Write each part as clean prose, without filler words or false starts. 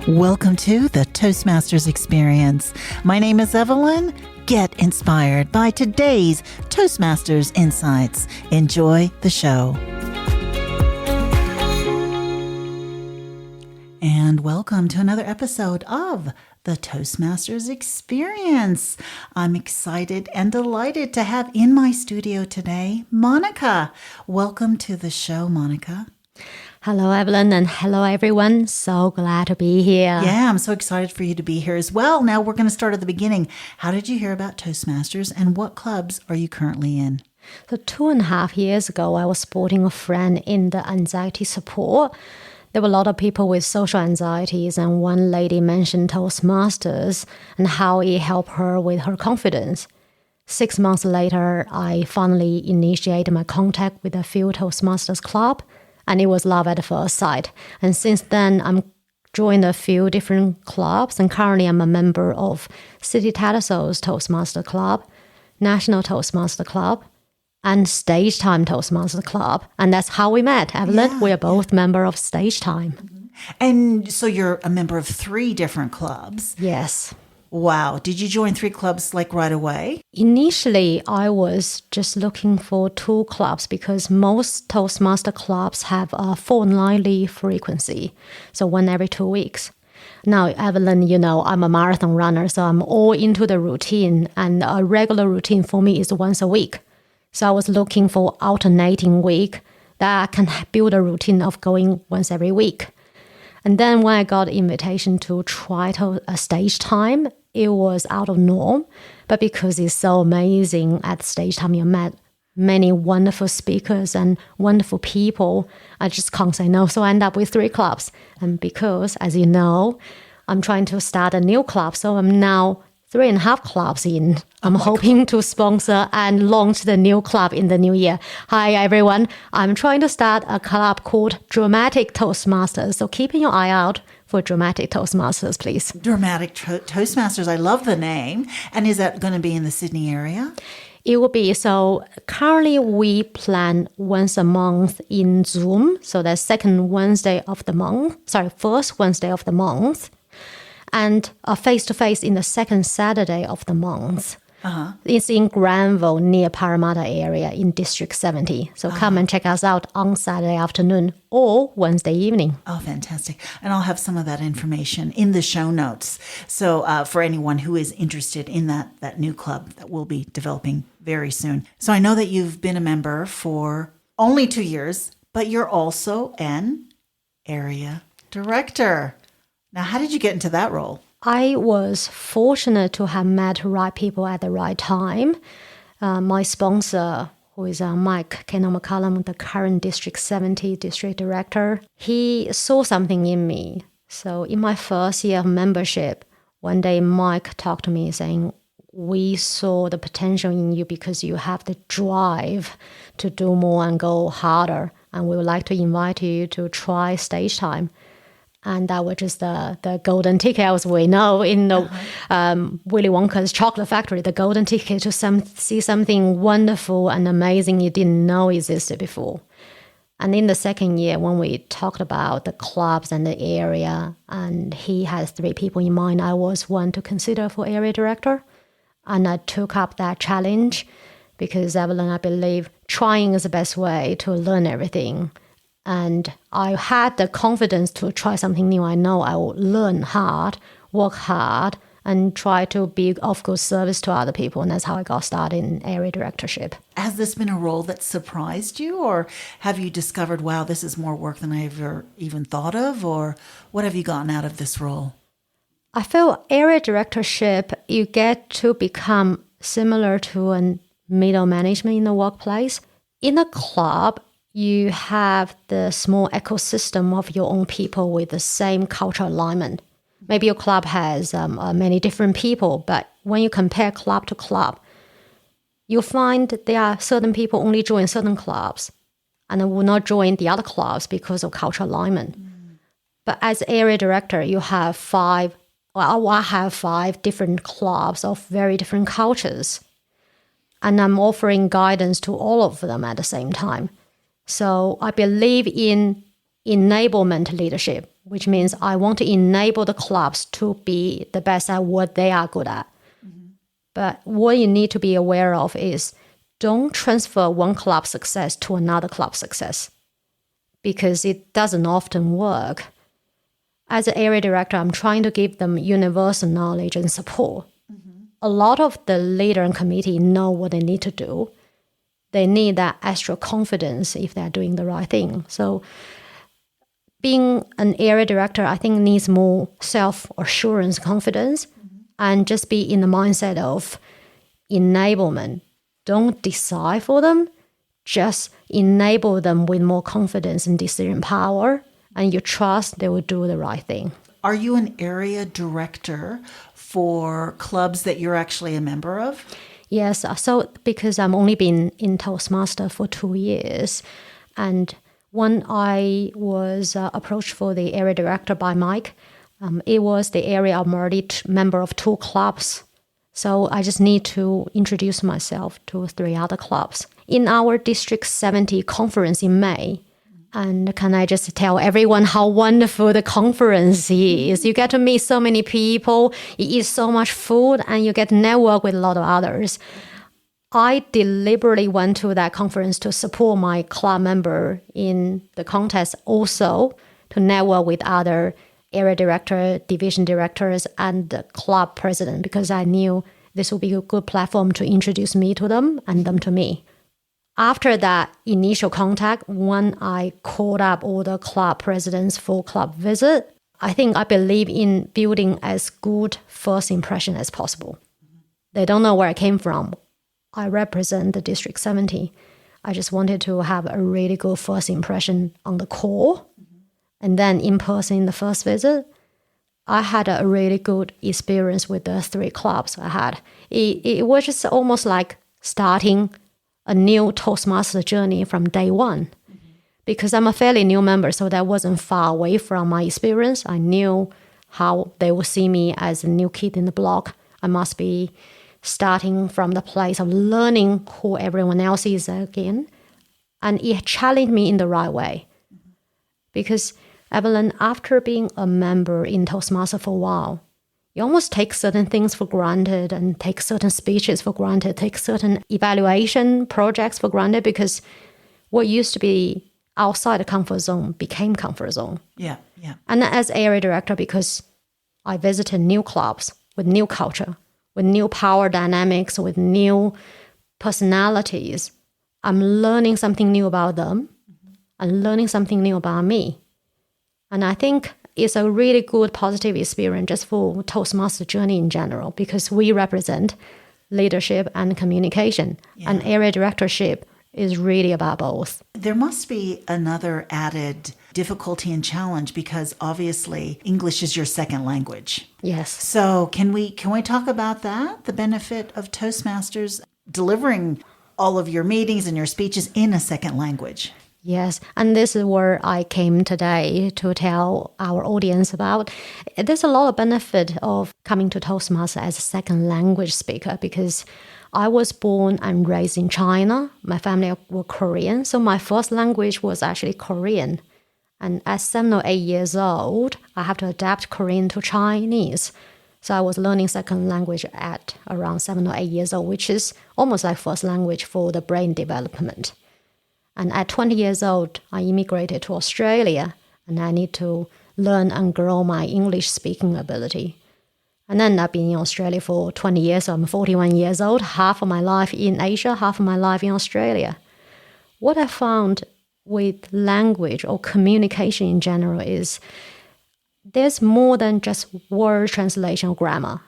Welcome to the Toastmasters Experience. My name is Evelyn. Get inspired by today's Toastmasters Insights. Enjoy the show. And welcome to another episode of the Toastmasters Experience. I'm excited and delighted to have in my studio today, Monica. Welcome to the show, Monica. Hello, Evelyn, and hello, everyone. So glad to be here. Yeah, I'm so excited for you to be here as well. Now we're going to start at the beginning. How did you hear about Toastmasters and what clubs are you currently in? So 2.5 years ago, I was supporting a friend in the anxiety support. There were a lot of people with social anxieties, and one lady mentioned Toastmasters and how it helped her with her confidence. 6 months later, I finally initiated my contact with a few Toastmasters club. And it was love at first sight. And since then, I'm joined a few different clubs. And currently, I'm a member of City Tattersalls Toastmaster Club, National Toastmaster Club, and Stage Time Toastmaster Club. And that's how we met, Evelyn. Yeah, we are both members of Stage Time. Mm-hmm. And so you're a member of 3 different clubs. Yes. Wow. Did you join 3 clubs like right away? Initially, I was just looking for 2 clubs because most Toastmaster clubs have a fortnightly frequency, so 1 every 2 weeks. Now, Evelyn, you know, I'm a marathon runner, so I'm all into the routine, and a regular routine for me is once a week. So I was looking for alternating week that I can build a routine of going once every week. And then when I got the invitation to try a Stage Time, it was out of norm. But because it's so amazing at Stage Time, you met many wonderful speakers and wonderful people. I just can't say no. So I end up with 3 clubs. And because, as you know, I'm trying to start a new club. So I'm now 3.5 clubs in. I'm hoping to sponsor and launch the new club in the new year. Hi, everyone. I'm trying to start a club called Dramatic Toastmasters. So keep your eye out for Dramatic Toastmasters, please. Dramatic Toastmasters. I love the name. And is that going to be in the Sydney area? It will be. So currently we plan once a month in Zoom. So that's first Wednesday of the month. And a face-to-face in the second Saturday of the month. Uh-huh. It's in Granville, near Parramatta area in District 70. So come and check us out on Saturday afternoon or Wednesday evening. Oh, fantastic. And I'll have some of that information in the show notes. So for anyone who is interested in that new club that we'll be developing very soon. So I know that you've been a member for only 2 years, but you're also an area director. Now, how did you get into that role? I was fortunate to have met the right people at the right time. My sponsor, who is Mike McCallum, the current District 70 District Director, he saw something in me. So in my first year of membership, one day Mike talked to me saying, we saw the potential in you because you have the drive to do more and go harder. And we would like to invite you to try Stage Time. And that was just the golden ticket, as we know, in the Willy Wonka's chocolate factory, the golden ticket to see something wonderful and amazing you didn't know existed before. And in the second year, when we talked about the clubs and the area, and he has 3 people in mind, I was one to consider for area director. And I took up that challenge because, Evelyn, I believe trying is the best way to learn everything. And I had the confidence to try something new. I know I will learn hard, work hard, and try to be of good service to other people. And that's how I got started in area directorship. Has this been a role that surprised you? Or have you discovered, wow, this is more work than I ever even thought of? Or what have you gotten out of this role? I feel area directorship, you get to become similar to a middle management in the workplace. In a club, you have the small ecosystem of your own people with the same cultural alignment. Maybe your club has many different people, but when you compare club to club, you'll find there are certain people only join certain clubs and will not join the other clubs because of cultural alignment. But as area director, you have I have 5 different clubs of very different cultures. And I'm offering guidance to all of them at the same time. So I believe in enablement leadership, which means I want to enable the clubs to be the best at what they are good at. But what you need to be aware of is don't transfer one club success to another club success, because it doesn't often work. As an area director, I'm trying to give them universal knowledge and support. A lot of the leader and committee know what they need to do. They need that extra confidence if they're doing the right thing. So being an area director, I think, needs more self-assurance, confidence, and just be in the mindset of enablement. Don't decide for them, just enable them with more confidence and decision power, and you trust they will do the right thing. Are you an area director for clubs that you're actually a member of? Yes, so because I've only been in Toastmaster for 2 years, and when I was approached for the area director by Mike, it was the area I'm already member of 2 clubs. So I just need to introduce myself to 3 other clubs. In our District 70 conference in May, and can I just tell everyone how wonderful the conference is? You get to meet so many people, you eat so much food, and you get to network with a lot of others. I deliberately went to that conference to support my club member in the contest, also to network with other area director, division directors, and the club president, because I knew this would be a good platform to introduce me to them and them to me. After that initial contact, when I called up all the club presidents for club visit, I believe in building as good first impression as possible. They don't know where I came from. I represent the District 70. I just wanted to have a really good first impression on the call. And then in person in the first visit, I had a really good experience with the 3 clubs I had. It was just almost like starting a new Toastmaster journey from day one. Because I'm a fairly new member, so that wasn't far away from my experience. I knew how they would see me as a new kid in the block. I must be starting from the place of learning who everyone else is again. And it challenged me in the right way. Because, Evelyn, after being a member in Toastmaster for a while, you almost take certain things for granted and take certain speeches for granted, take certain evaluation projects for granted, because what used to be outside the comfort zone became comfort zone. Yeah. And as area director, because I visited new clubs with new culture, with new power dynamics, with new personalities, I'm learning something new about them and learning something new about me. And I think it's a really good positive experience just for Toastmaster journey in general, because we represent leadership and communication. Yeah. And area directorship is really about both. There must be another added difficulty and challenge, because obviously English is your second language. Yes. So can we talk about that? The benefit of Toastmasters delivering all of your meetings and your speeches in a second language. Yes, and this is where I came today to tell our audience about. There's a lot of benefit of coming to Toastmaster as a second language speaker, because I was born and raised in China. My family were Korean, so my first language was actually Korean. And at 7 or 8 years old, I have to adapt Korean to Chinese. So I was learning second language at around 7 or 8 years old, which is almost like first language for the brain development. And at 20 years old, I immigrated to Australia, and I need to learn and grow my English speaking ability. And then I've been in Australia for 20 years, so I'm 41 years old, half of my life in Asia, half of my life in Australia. What I found with language or communication in general is there's more than just word translation or grammar.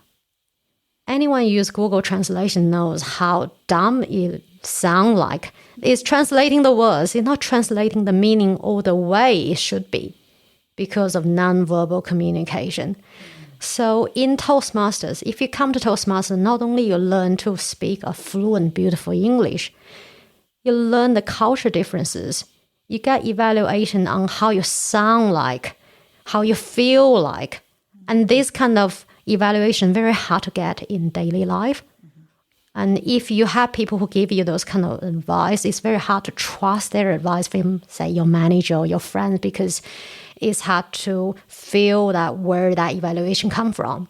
Anyone who uses Google Translation knows how dumb it sounds like. It's translating the words, it's not translating the meaning or the way it should be because of nonverbal communication. So in Toastmasters, if you come to Toastmasters, not only you learn to speak a fluent, beautiful English, you learn the culture differences. You get evaluation on how you sound like, how you feel like. And this kind of evaluation very hard to get in daily life. And if you have people who give you those kind of advice, it's very hard to trust their advice from, say, your manager or your friends, because it's hard to feel that where that evaluation come from.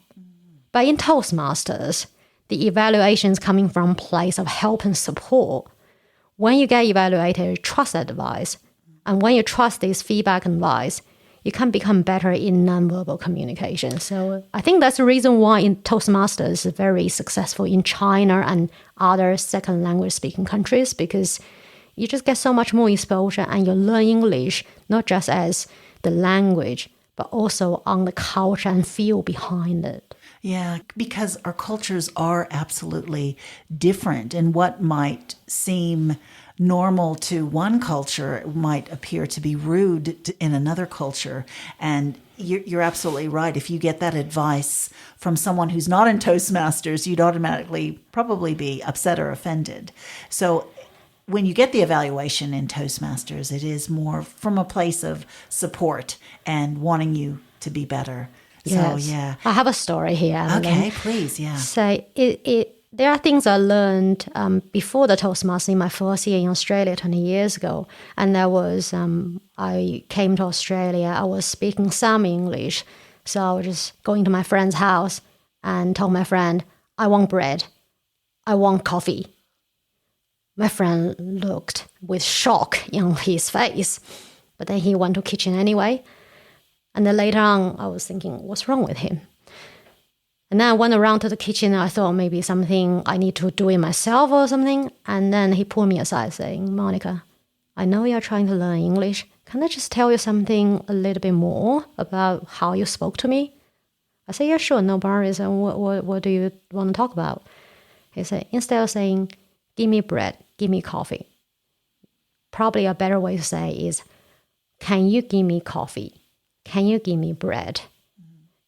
But in Toastmasters, the evaluation is coming from a place of help and support. When you get evaluated, you trust that advice. And when you trust this feedback and advice, you can become better in nonverbal communication. So I think that's the reason why in Toastmasters is very successful in China and other second language speaking countries, because you just get so much more exposure and you learn English, not just as the language, but also on the culture and feel behind it. Yeah, because our cultures are absolutely different, and what might seem normal to one culture might appear to be rude in another culture. And you're absolutely right. If you get that advice from someone who's not in Toastmasters, you'd automatically probably be upset or offended. So when you get the evaluation in Toastmasters, it is more from a place of support and wanting you to be better. Yes. So, yeah. I have a story here. Okay, please, yeah. So there are things I learned before the Toastmasters in my first year in Australia 20 years ago. And that was, I came to Australia, I was speaking some English. So I was just going to my friend's house and told my friend, I want bread, I want coffee. My friend looked with shock on his face, but then he went to the kitchen anyway. And then later on, I was thinking, what's wrong with him? And then I went around to the kitchen and I thought maybe something I need to do it myself or something. And then he pulled me aside saying, Monica, I know you're trying to learn English. Can I just tell you something a little bit more about how you spoke to me? I said, yeah, sure, no worries. And what do you want to talk about? He said, instead of saying, give me bread, give me coffee. Probably a better way to say is, can you give me coffee? Can you give me bread?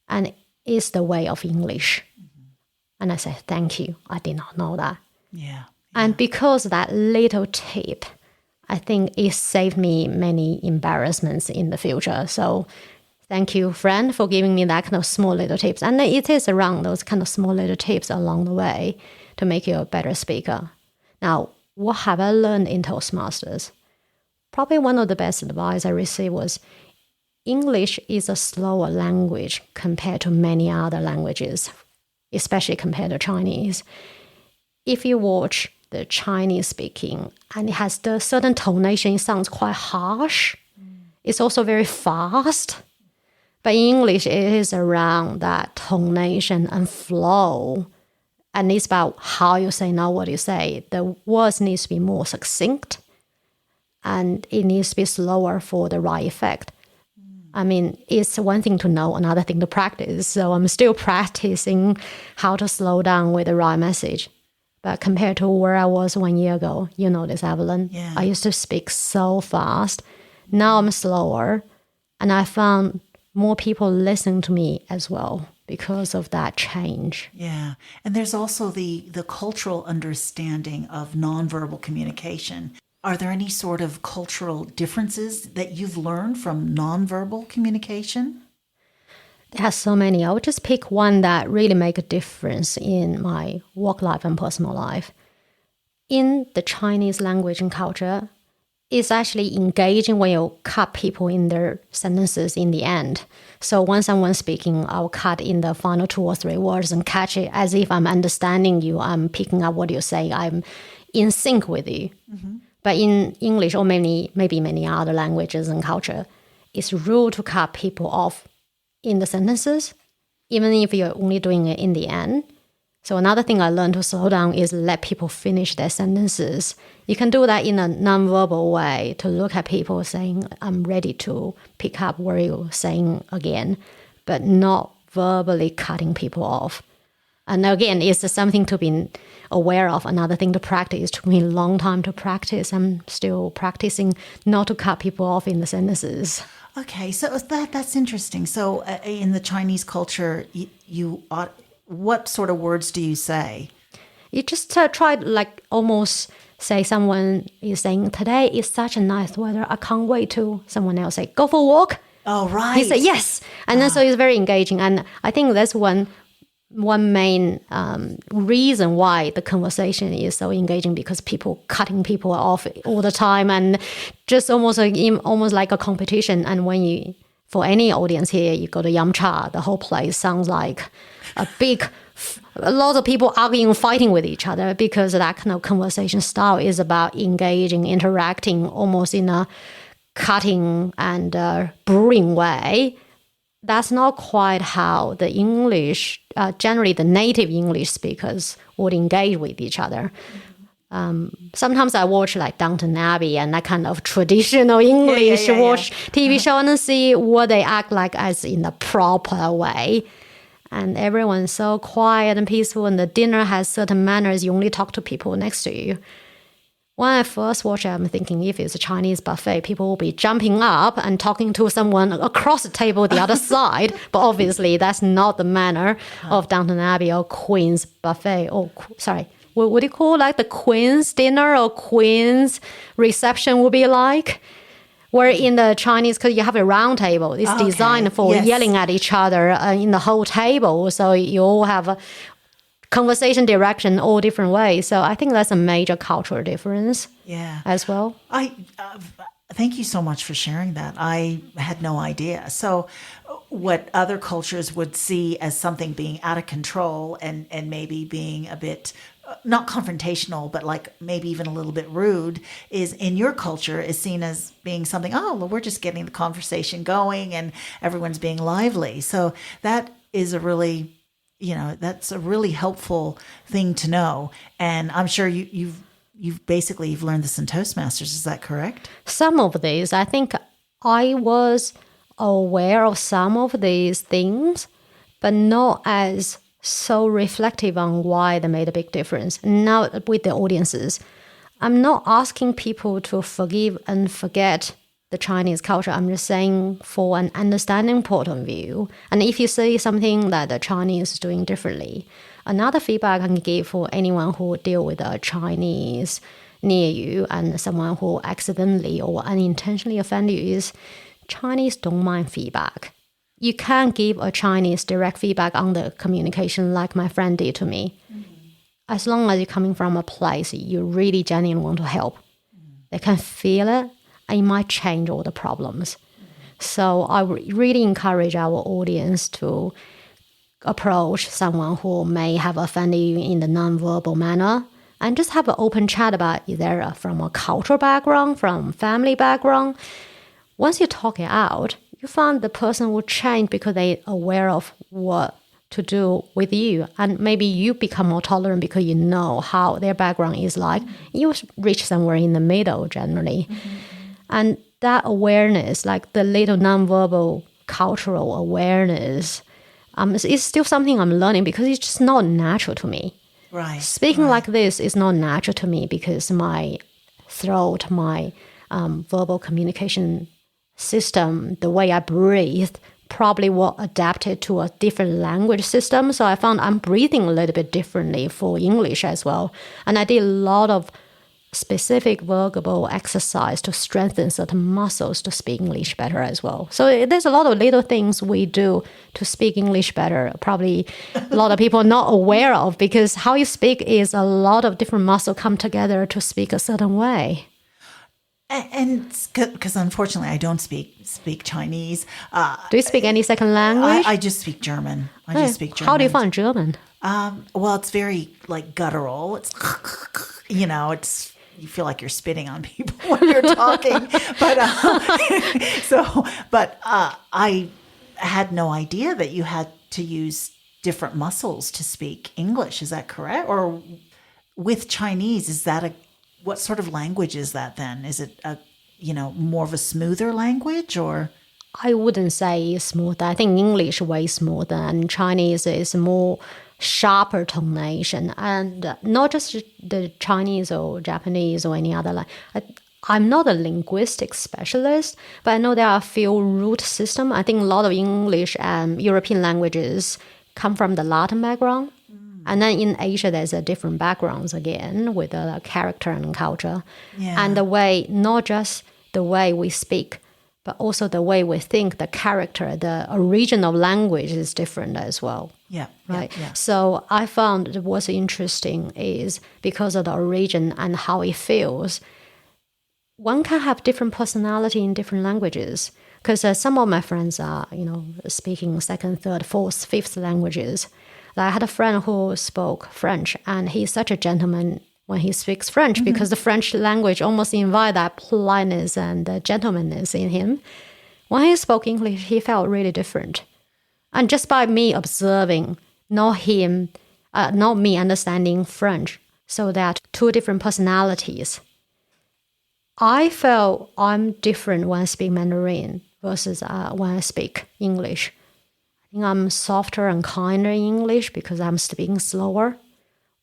And it's the way of English. And I said, thank you. I did not know that. Yeah. And because of that little tip, I think it saved me many embarrassments in the future. So thank you, friend, for giving me that kind of small little tips. And it is around those kind of small little tips along the way to make you a better speaker. Now, what have I learned in Toastmasters? Probably one of the best advice I received was, English is a slower language compared to many other languages, especially compared to Chinese. If you watch the Chinese speaking and it has the certain tonation, it sounds quite harsh. It's also very fast. But in English, it is around that tonation and flow. And it's about how you say, not what you say. The words needs to be more succinct and it needs to be slower for the right effect. I mean, it's one thing to know, another thing to practice. So I'm still practicing how to slow down with the right message. But compared to where I was 1 year ago, you know this, Evelyn. Yeah. I used to speak so fast. Now I'm slower. And I found more people listen to me as well because of that change. Yeah. And there's also the cultural understanding of nonverbal communication. Are there any sort of cultural differences that you've learned from nonverbal communication? There are so many. I would just pick one that really make a difference in my work life and personal life. In the Chinese language and culture, it's actually engaging when you cut people in their sentences in the end. So when someone's speaking, I'll cut in the final 2 or 3 words and catch it as if I'm understanding you. I'm picking up what you're saying. I'm in sync with you. Mm-hmm. But in English or maybe many other languages and culture, it's rude to cut people off in the sentences, even if you're only doing it in the end. So another thing I learned to slow down is let people finish their sentences. You can do that in a nonverbal way to look at people saying, I'm ready to pick up where you're saying again, but not verbally cutting people off. And again, it's something to be aware of. Another thing to practice. It took me a long time to practice. I'm still practicing not to cut people off in the sentences. Okay, so that's interesting. So in the Chinese culture, what sort of words do you say? You just try like almost say someone is saying, today is such a nice weather. I can't wait to. Someone else say, go for a walk. Oh, right. He said, yes. And then so it's very engaging. And I think that's one main reason why the conversation is so engaging, because people cutting people off all the time and just almost like a competition. And when you for any audience here, you go to Yum Cha, the whole place sounds like a lot of people arguing, fighting with each other, because that kind of conversation style is about engaging, interacting almost in a cutting and brewing way. That's not quite how the English, generally the native English speakers would engage with each other. Sometimes I watch like Downton Abbey and that kind of traditional English watch TV show and see what they act like as in the proper way. And everyone's so quiet and peaceful, and the dinner has certain manners. You only talk to people next to you. When I first watched it, I'm thinking if it's a Chinese buffet, people will be jumping up and talking to someone across the table the other side. But obviously, that's not the manner of Downton Abbey or Queen's buffet. Or, sorry, what do you call like the Queen's dinner or Queen's reception will be like? Where in the Chinese, because you have a round table, it's designed for yelling at each other in the whole table. So you all have a conversation direction all different ways. So I think that's a major cultural difference as well. Thank you so much for sharing that. I had no idea. So what other cultures would see as something being out of control and maybe being a bit not confrontational, but like maybe even a little bit rude, is in your culture is seen as being something, oh, well, we're just getting the conversation going and everyone's being lively. So that is a really, that's a really helpful thing to know. And I'm sure you've learned this in Toastmasters. Is that correct? Some of these, I think I was aware of some of these things, but not as so reflective on why they made a big difference. Now with the audiences, I'm not asking people to forgive and forget the Chinese culture. I'm just saying for an understanding point of view. And if you see something that the Chinese is doing differently, another feedback I can give for anyone who deal with a Chinese near you and someone who accidentally or unintentionally offend you is Chinese don't mind feedback. You can't give a Chinese direct feedback on the communication like my friend did to me. As long as you're coming from a place you really genuinely want to help. They can feel it, and it might change all the problems. So I really encourage our audience to approach someone who may have offended you in the nonverbal manner and just have an open chat about either from a cultural background, from family background. Once you talk it out, you find the person will change because they're aware of what to do with you. And maybe you become more tolerant because you know how their background is like. You reach somewhere in the middle generally. And that awareness, like the little nonverbal cultural awareness, is still something I'm learning because it's just not natural to me. Right. Speaking like this is not natural to me because my throat, my verbal communication system, the way I breathe, probably was adapted to a different language system. So I found I'm breathing a little bit differently for English as well. And I did a lot of specific verbal exercise to strengthen certain muscles to speak English better as well. So there's a lot of little things we do to speak English better. Probably a lot of people are not aware of because how you speak is a lot of different muscles come together to speak a certain way. And because unfortunately I don't speak Chinese. Do you speak any second language? I just speak German. Just speak German. How do you find German? Well, it's very like guttural. It's it's you feel like you're spitting on people when you're talking. But I had no idea that you had to use different muscles to speak English. Is that correct? Or with Chinese, what sort of language is that then? Is it more of a smoother language or? I wouldn't say it's smoother. I think English way smoother and Chinese is more sharper tonation. And not just the Chinese or Japanese or any other I'm not a linguistic specialist, but I know there are a few root systems. I think a lot of English and European languages come from the Latin background. And then in Asia, there's a different backgrounds again with the character and culture. Yeah. And the way, not just the way we speak, but also the way we think, the character, the origin of language is different as well. Yeah. Right. Yeah. So I found what's interesting is because of the origin and how it feels, one can have different personality in different languages. Because some of my friends are, speaking second, third, fourth, fifth languages. Like I had a friend who spoke French, and he's such a gentleman when he speaks French because the French language almost invites that politeness and gentlemanness in him. When he spoke English, he felt really different. And just by me observing, not me understanding French, so that two different personalities, I felt I'm different when I speak Mandarin versus when I speak English. I think I'm softer and kinder in English because I'm speaking slower.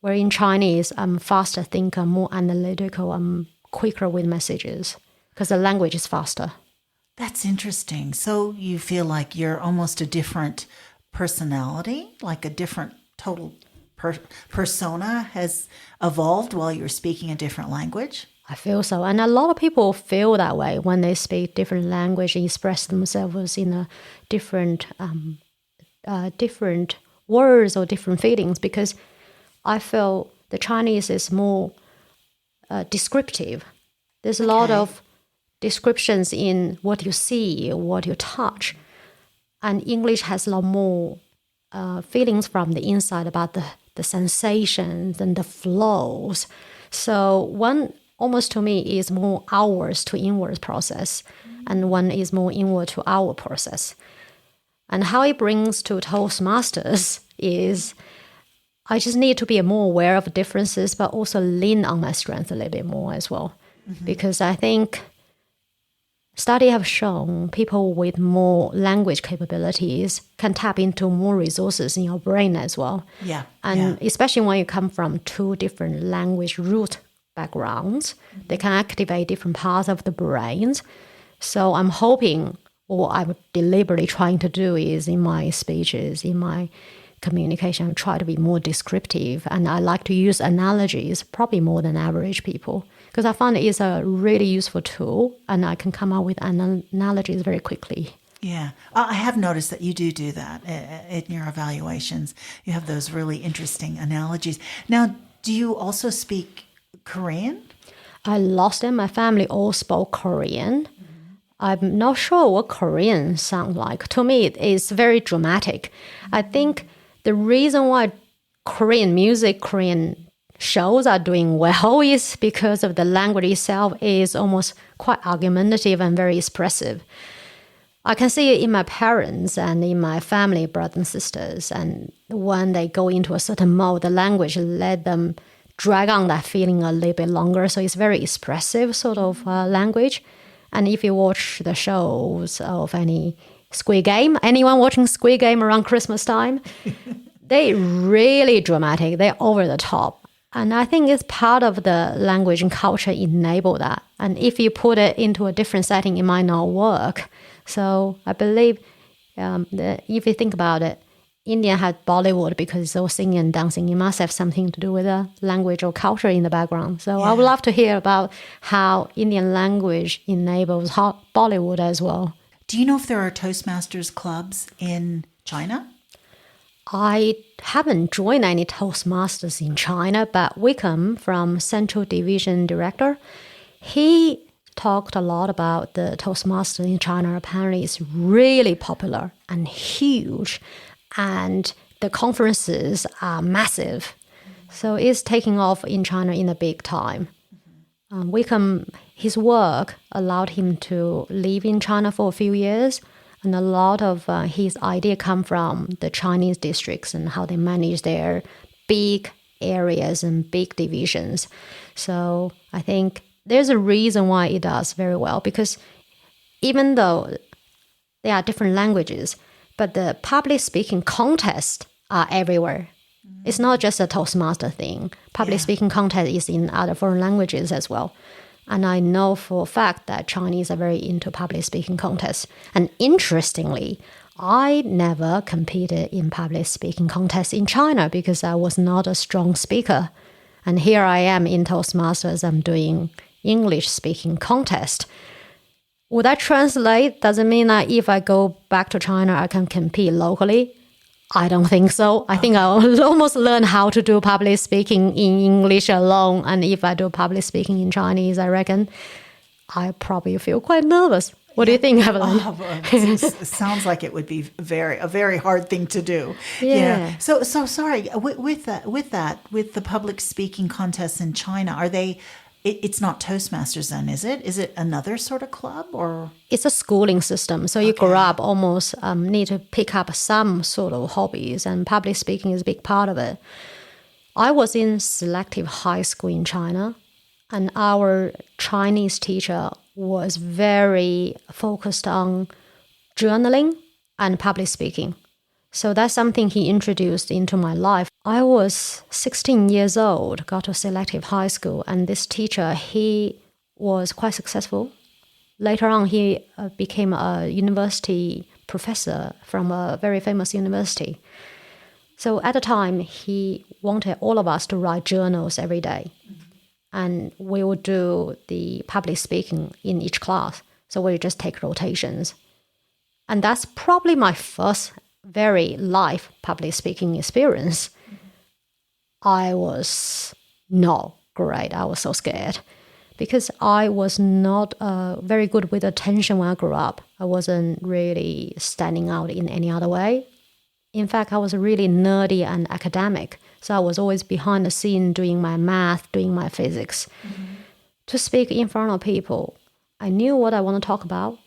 Where in Chinese, I'm faster thinker, more analytical, I'm quicker with messages because the language is faster. That's interesting. So you feel like you're almost a different personality, like a different total persona has evolved while you're speaking a different language? I feel so. And a lot of people feel that way when they speak different language and express themselves in a different words or different feelings, because I feel the Chinese is more descriptive. There's a lot of descriptions in what you see, what you touch. And English has a lot more feelings from the inside about the sensations and the flows. So one almost to me is more outwards to inwards process, and one is more inward to outward process. And how it brings to Toastmasters is I just need to be more aware of differences, but also lean on my strength a little bit more as well. Because I think studies have shown people with more language capabilities can tap into more resources in your brain as well. And especially when you come from two different language root backgrounds, they can activate different parts of the brains. So I'm hoping, or I'm deliberately trying to do is in my speeches, in my communication, try to be more descriptive. And I like to use analogies, probably more than average people, because I find it is a really useful tool and I can come up with analogies very quickly. Yeah, I have noticed that you do that in your evaluations. You have those really interesting analogies. Now, do you also speak Korean? I lost them. My family all spoke Korean. I'm not sure what Korean sounds like. To me, it is very dramatic. I think the reason why Korean music, Korean shows are doing well is because of the language itself is almost quite argumentative and very expressive. I can see it in my parents and in my family, brothers and sisters. And when they go into a certain mode, the language let them drag on that feeling a little bit longer. So it's very expressive sort of language. And if you watch the shows of any Squid Game, anyone watching Squid Game around Christmas time, they're really dramatic. They're over the top. And I think it's part of the language and culture enable that. And if you put it into a different setting, it might not work. So I believe that if you think about it, India had Bollywood because it's all singing and dancing. It must have something to do with the language or culture in the background. So I would love to hear about how Indian language enables Bollywood as well. Do you know if there are Toastmasters clubs in China? I haven't joined any Toastmasters in China, but Wickham from Central Division Director, he talked a lot about the Toastmasters in China. Apparently it's really popular and huge, and the conferences are massive. So it's taking off in China in a big time. Wickham, his work allowed him to live in China for a few years, and a lot of his idea come from the Chinese districts and how they manage their big areas and big divisions. So I think there's a reason why it does very well, because even though there are different languages, but the public speaking contests are everywhere. It's not just a Toastmaster thing. Public speaking contest is in other foreign languages as well. And I know for a fact that Chinese are very into public speaking contests. And interestingly, I never competed in public speaking contests in China because I was not a strong speaker. And here I am in Toastmasters, I'm doing English speaking contest. Would that translate? Does it mean that if I go back to China, I can compete locally? I don't think so. I think I'll almost learn how to do public speaking in English alone. And if I do public speaking in Chinese, I reckon I probably feel quite nervous. What do you think, Evelyn? Oh, well, it sounds like it would be a very hard thing to do. Yeah. So sorry. With the public speaking contests in China, are they? It's not Toastmasters then, is it? Is it another sort of club or? It's a schooling system. So you grow up almost need to pick up some sort of hobbies, and public speaking is a big part of it. I was in selective high school in China, and our Chinese teacher was very focused on journaling and public speaking. So that's something he introduced into my life. I was 16 years old, got to selective high school, and this teacher, he was quite successful. Later on, he became a university professor from a very famous university. So at the time, he wanted all of us to write journals every day. And we would do the public speaking in each class. So we just take rotations. And that's probably my first very live public speaking experience. I was not great. I was so scared because I was not very good with attention when I grew up. I wasn't really standing out in any other way. In fact, I was really nerdy and academic. So I was always behind the scene doing my math, doing my physics. To speak in front of people, I knew what I want to talk about.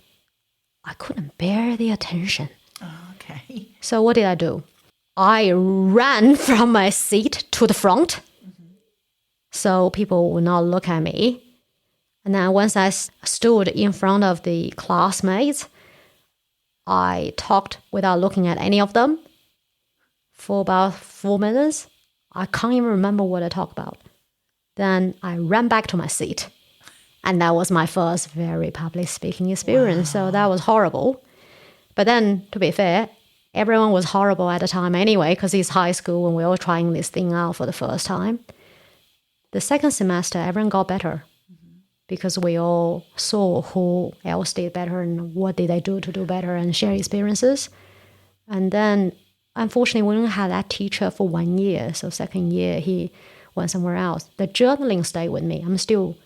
I couldn't bear the attention. Oh, okay. So what did I do? I ran from my seat to the front so people would not look at me. And then once I stood in front of the classmates, I talked without looking at any of them for about 4 minutes. I can't even remember what I talked about. Then I ran back to my seat. And that was my first very public speaking experience. Wow. So that was horrible. But then, to be fair, everyone was horrible at the time anyway, because it's high school and we're all trying this thing out for the first time. The second semester, everyone got better because we all saw who else did better and what did they do to do better and share experiences. And then, unfortunately, we only had that teacher for 1 year. So second year, he went somewhere else. The journaling stayed with me. I'm still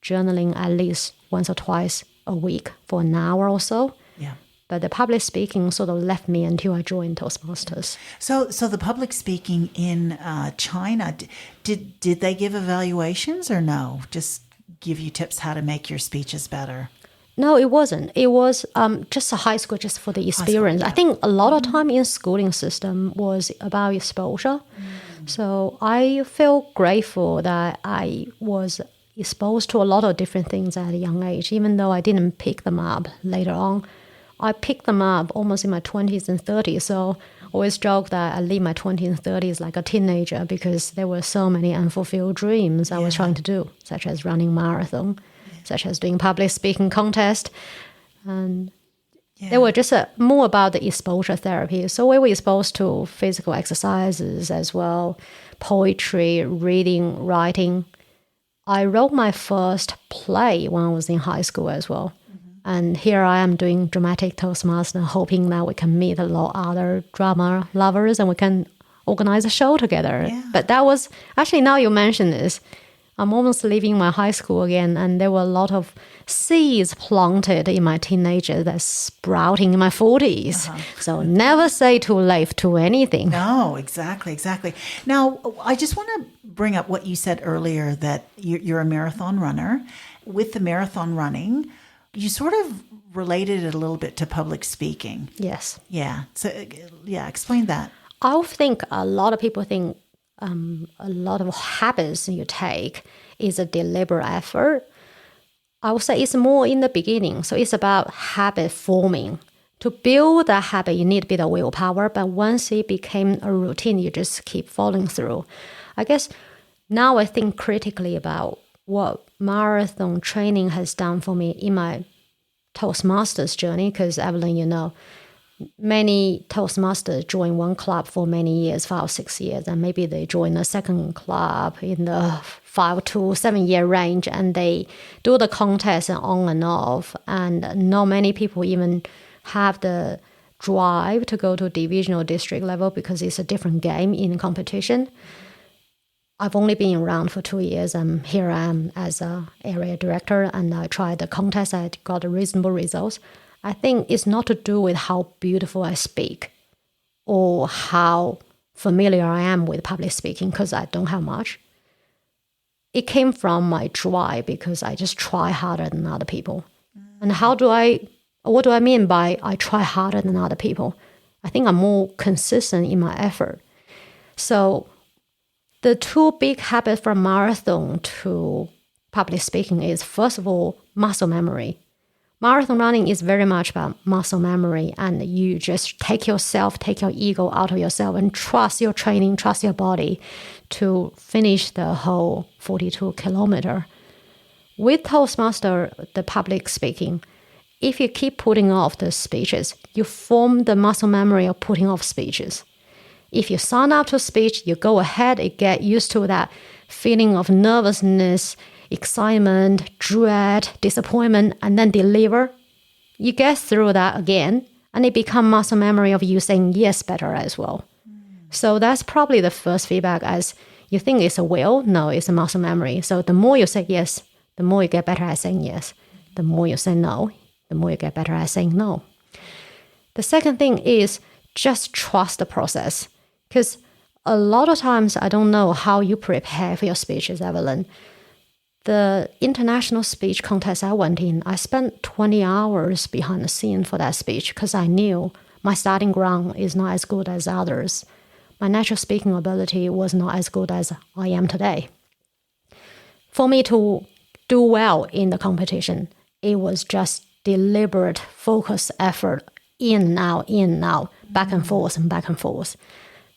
journaling at least once or twice a week for an hour or so. Yeah. But the public speaking sort of left me until I joined Toastmasters. So the public speaking in China, did they give evaluations or no? Just give you tips how to make your speeches better? No, it wasn't. It was just a high school, just for the experience. I think a lot of time in schooling system was about exposure. So I feel grateful that I was exposed to a lot of different things at a young age, even though I didn't pick them up later on. I picked them up almost in my 20s and 30s. So I always joke that I lived my 20s and 30s like a teenager because there were so many unfulfilled dreams I was trying to do, such as running marathon, such as doing public speaking contest. And they were just more about the exposure therapy. So we were exposed to physical exercises as well, poetry, reading, writing. I wrote my first play when I was in high school as well. And here I am doing dramatic Toastmaster, hoping that we can meet a lot of other drama lovers and we can organize a show together. Yeah. But that was, actually now you mention this, I'm almost leaving my high school again, and there were a lot of seeds planted in my teenager that's sprouting in my 40s. So never say too late to anything. No, exactly. Now, I just want to bring up what you said earlier, that you're a marathon runner. With the marathon running, you sort of related it a little bit to public speaking. Yes. Yeah. So, explain that. I think a lot of people think a lot of habits you take is a deliberate effort. I would say it's more in the beginning. So it's about habit forming. To build that habit, you need a bit of willpower. But once it became a routine, you just keep following through. I guess now I think critically about what marathon training has done for me in my Toastmasters journey, because Evelyn, you know, many Toastmasters join one club for many years, 5 or 6 years, and maybe they join a second club in the 5 to 7 year range, and they do the contest and on and off. And not many people even have the drive to go to divisional district level because it's a different game in competition. I've only been around for 2 years, and here I am as a area director, and I tried the contest. I got a reasonable results. I think it's not to do with how beautiful I speak or how familiar I am with public speaking, because I don't have much. It came from my drive, because I just try harder than other people. And what do I mean by I try harder than other people? I think I'm more consistent in my effort. So the two big habits from marathon to public speaking is, first of all, muscle memory. Marathon running is very much about muscle memory, and you just take your ego out of yourself and trust your training, trust your body to finish the whole 42 kilometer. With Toastmaster, the public speaking, if you keep putting off the speeches, you form the muscle memory of putting off speeches. If you sign up to speech, you go ahead and get used to that feeling of nervousness, excitement, dread, disappointment, and then deliver. You get through that again, and it becomes muscle memory of you saying yes better as well. So that's probably the first feedback, as you think it's a will. No, it's a muscle memory. So the more you say yes, the more you get better at saying yes. The more you say no, the more you get better at saying no. The second thing is just trust the process. Because a lot of times I don't know how you prepare for your speeches, Evelyn. The international speech contest I went in, I spent 20 hours behind the scene for that speech, because I knew my starting ground is not as good as others. My natural speaking ability was not as good as I am today. For me to do well in the competition, it was just deliberate, focused effort, in, out, back and forth and back and forth.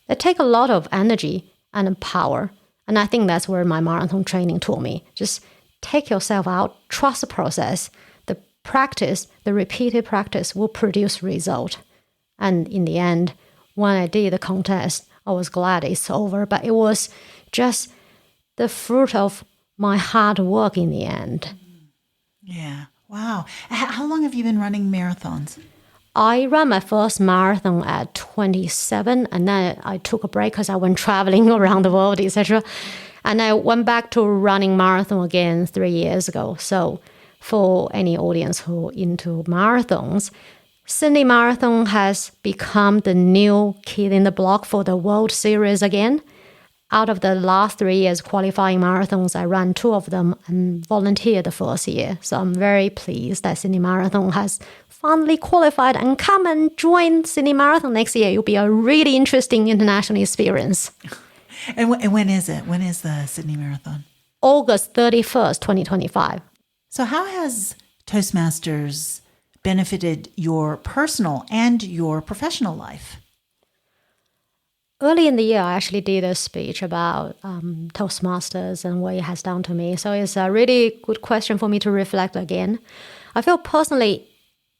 It takes a lot of energy and power. And I think that's where my marathon training taught me. Just take yourself out, trust the process. The practice, the repeated practice will produce result. And in the end, when I did the contest, I was glad it's over, but it was just the fruit of my hard work in the end. Yeah. Wow. How long have you been running marathons? I ran my first marathon at 27, and then I took a break because I went traveling around the world, etc. And I went back to running marathon again 3 years ago. So for any audience who into marathons, Sydney Marathon has become the new kid in the block for the World Series again. Out of the last 3 years qualifying marathons, I ran 2 of them and volunteered the first year. So I'm very pleased that Sydney Marathon has finally qualified, and come and join Sydney Marathon next year. It'll be a really interesting international experience. And when is it? When is the Sydney Marathon? August 31st, 2025. So how has Toastmasters benefited your personal and your professional life? Early in the year, I actually did a speech about Toastmasters and what it has done to me. So it's a really good question for me to reflect again. I feel personally,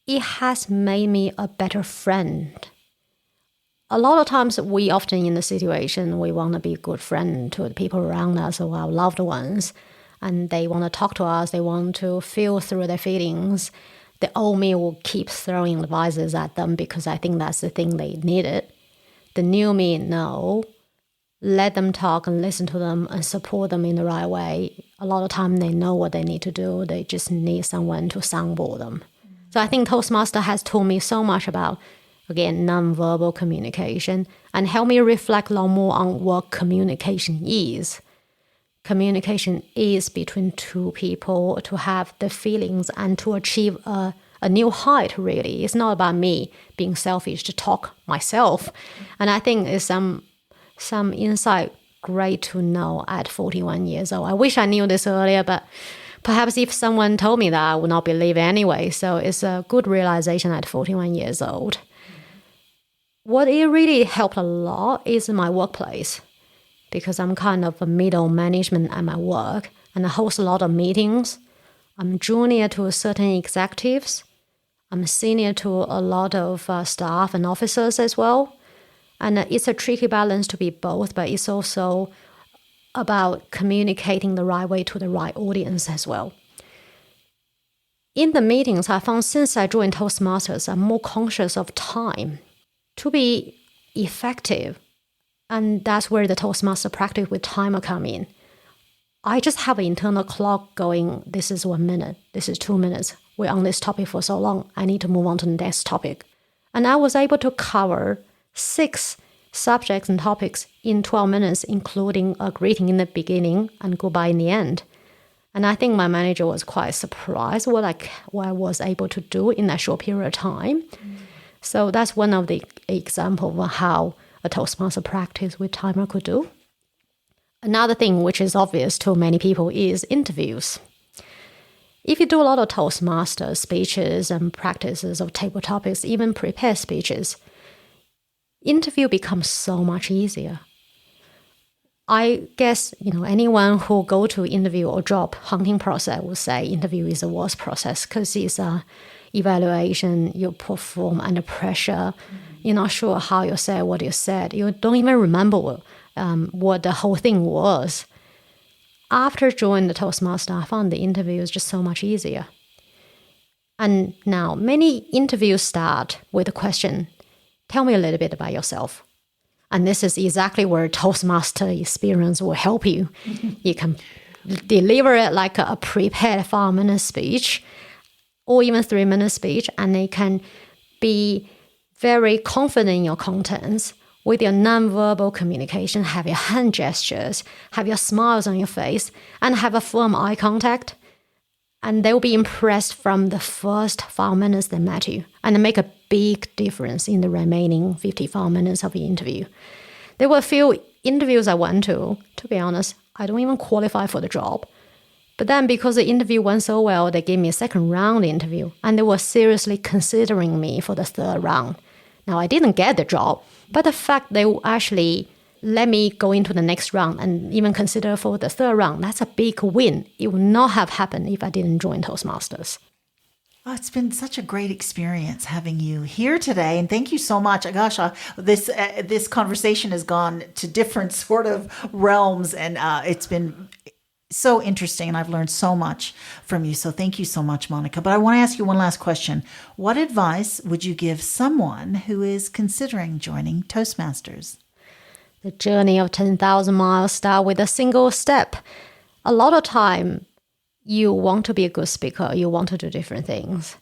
it has made me a better friend. A lot of times we often in the situation, we want to be a good friend to the people around us or our loved ones. And they want to talk to us. They want to feel through their feelings. The old me will keep throwing advices at them because I think that's the thing they needed. The new me, no. Let them talk and listen to them and support them in the right way. A lot of time they know what they need to do. They just need someone to soundboard them. So I think Toastmaster has taught me so much about, again, nonverbal communication and helped me reflect a lot more on what communication is. Communication is between two people to have the feelings and to achieve a new height, really. It's not about me being selfish to talk myself. And I think it's some insight great to know at 41 years old. I wish I knew this earlier, but perhaps if someone told me that, I would not believe it anyway. So it's a good realization at 41 years old. What it really helped a lot is my workplace, because I'm kind of a middle management at my work and I host a lot of meetings. I'm junior to certain executives. I'm senior to a lot of staff and officers as well. And it's a tricky balance to be both, but it's also about communicating the right way to the right audience as well. In the meetings, I found since I joined Toastmasters, I'm more conscious of time. To be effective, And that's where the Toastmaster practice with timer come in. I just have an internal clock going, this is 1 minute, this is 2 minutes. We're on this topic for so long. I need to move on to the next topic. And I was able to cover 6 subjects and topics in 12 minutes, including a greeting in the beginning and goodbye in the end. And I think my manager was quite surprised what I was able to do in that short period of time. So that's one of the examples of how a Toastmaster practice with timer could do. Another thing which is obvious to many people is interviews. If you do a lot of Toastmaster speeches and practices of table topics, even prepared speeches, interview becomes so much easier. I guess, anyone who go to interview or job hunting process will say interview is the worst process because it's a evaluation, you perform under pressure. You're not sure how you say what you said. You don't even remember what the whole thing was. After joining the Toastmaster, I found the interview is just so much easier. And now many interviews start with the question, tell me a little bit about yourself. And this is exactly where Toastmaster experience will help you. You can deliver it like a prepared 5-minute speech or even 3-minute speech, and it can be very confident in your contents with your nonverbal communication, have your hand gestures, have your smiles on your face, and have a firm eye contact. And they'll be impressed from the first 5 minutes they met you and make a big difference in the remaining 55 minutes of the interview. There were a few interviews I went to be honest, I don't even qualify for the job. But then because the interview went so well, they gave me a second round interview and they were seriously considering me for the third round. Now, I didn't get the job, but the fact they actually let me go into the next round and even consider for the third round, that's a big win. It would not have happened if I didn't join Toastmasters. Oh, it's been such a great experience having you here today, and thank you so much. Gosh, this conversation has gone to different sort of realms, and it's been so interesting, and I've learned so much from you. So thank you so much, Monica. But I want to ask you one last question. What advice would you give someone who is considering joining Toastmasters? The journey of 10,000 miles starts with a single step. A lot of time, you want to be a good speaker, you want to do different things.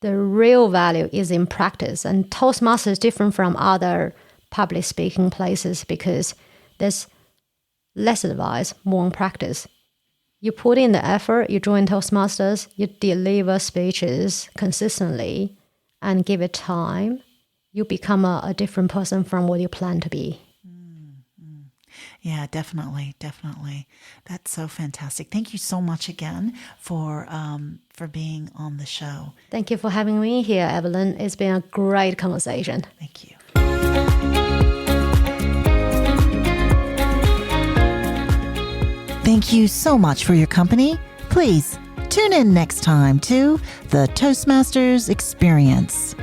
The real value is in practice, and Toastmasters is different from other public speaking places because there's less advice, more practice. You put in the effort, you join Toastmasters, you deliver speeches consistently and give it time, you become a different person from what you plan to be. Yeah, definitely. That's so fantastic. Thank you so much again for being on the show. Thank you for having me here, Evelyn. It's been a great conversation. Thank you. Thank you so much for your company. Please tune in next time to the Toastmasters Experience.